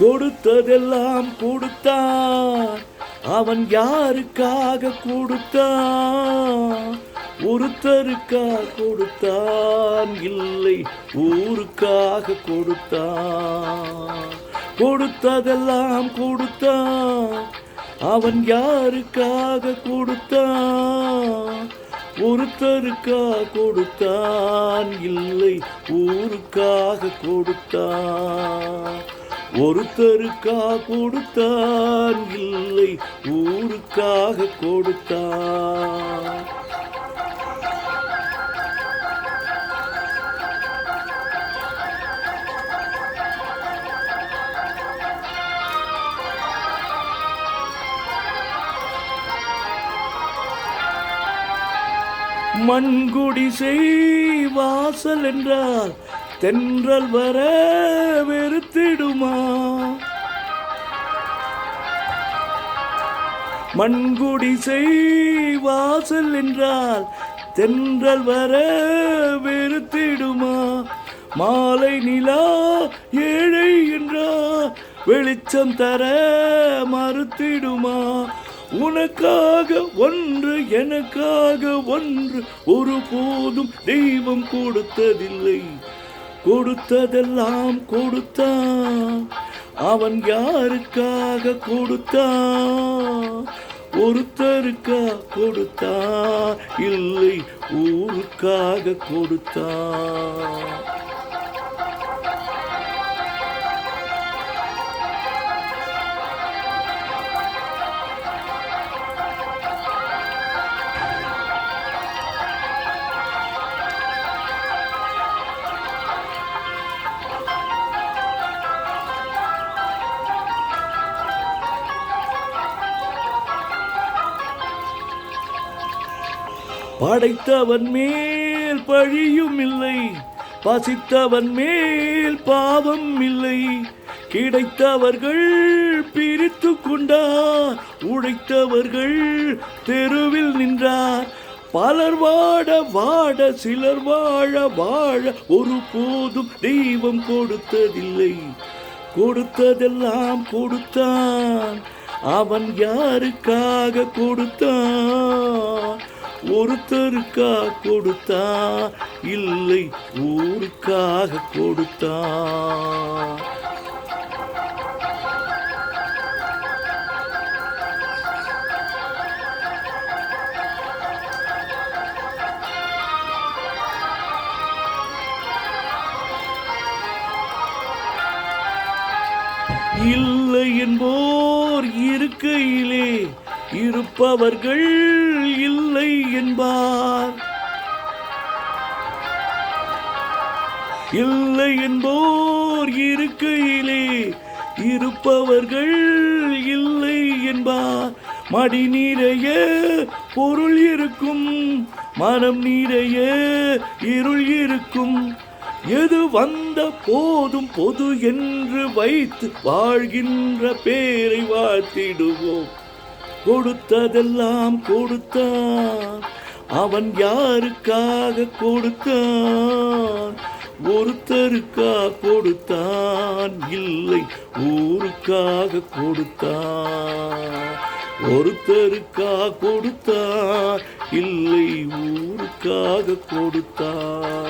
கொடுத்ததெல்லாம் கொடுத்தான். அவன் யாருக்காக கொடுத்தான்? ஒருத்தருக்காக கொடுத்தான், இல்லை ஊருக்காக கொடுத்தான். கொடுத்ததெல்லாம் கொடுத்தான். அவன் யாருக்காக கொடுத்தான்? ஒருத்தருக்காக கொடுத்தான், இல்லை ஊருக்காக கொடுத்தான். ஒருத்தருக்காக கொடுத்தான், இல்லை ஊருக்காக கொடுத்தான். மண்குடிசை வாசல் என்றால் தென்றல் வர வெறுத்திடுமா? மண்குடிசை வாசல் என்றால் தென்றல் வர வெறுத்திடுமா? மாலை நிலா ஏழை என்றால் வெளிச்சம் தர மறுத்திடுமா? உனக்காக ஒன்று எனக்காக ஒன்று ஒருபோதும் தெய்வம் கொடுத்ததில்லை. கொடுத்ததெல்லாம் கொடுத்தான். அவன் யாருக்காக கொடுத்தான்? ஒருத்தருக்காக கொடுத்தான், இல்லை ஊருக்காக கொடுத்தான். படைத்தவன் மேல் பழியும் இல்லை, பசித்தவன் மேல் பாவம் இல்லை. கிடைத்தவர்கள் பிரித்து கொண்டார், உழைத்தவர்கள் தெருவில் நின்றார். பலர் வாட வாட சிலர் வாழ வாழ ஒருபோதும் தெய்வம் கொடுத்ததில்லை. கொடுத்ததெல்லாம் கொடுத்தான். அவன் யாருக்காக கொடுத்தான்? ஒருத்தருக்காக கொடுத்தான், இல்லை ஊருக்காக கொடுத்தான். இல்லை என்போர் இருக்கையிலே இருப்பவர்கள் இல்லை என்பார். இல்லை என்போர் இருக்கையிலே இருப்பவர்கள் இல்லை என்பார். மடி நிறைய பொருள் இருக்கும், மனம் நிறைய இருள் இருக்கும். எது வந்த போதும் பொது என்று வைத்து வாழ்கின்ற பேரை வாழ்த்திடுவோம். கொடுத்ததெல்லாம் கொடுத்தான். அவன் யாருக்காக கொடுத்தான்? ஒருத்தருக்காக கொடுத்தான், இல்லை ஊருக்காக கொடுத்தான். ஒருத்தருக்காக கொடுத்தான், இல்லை ஊருக்காக கொடுத்தான்.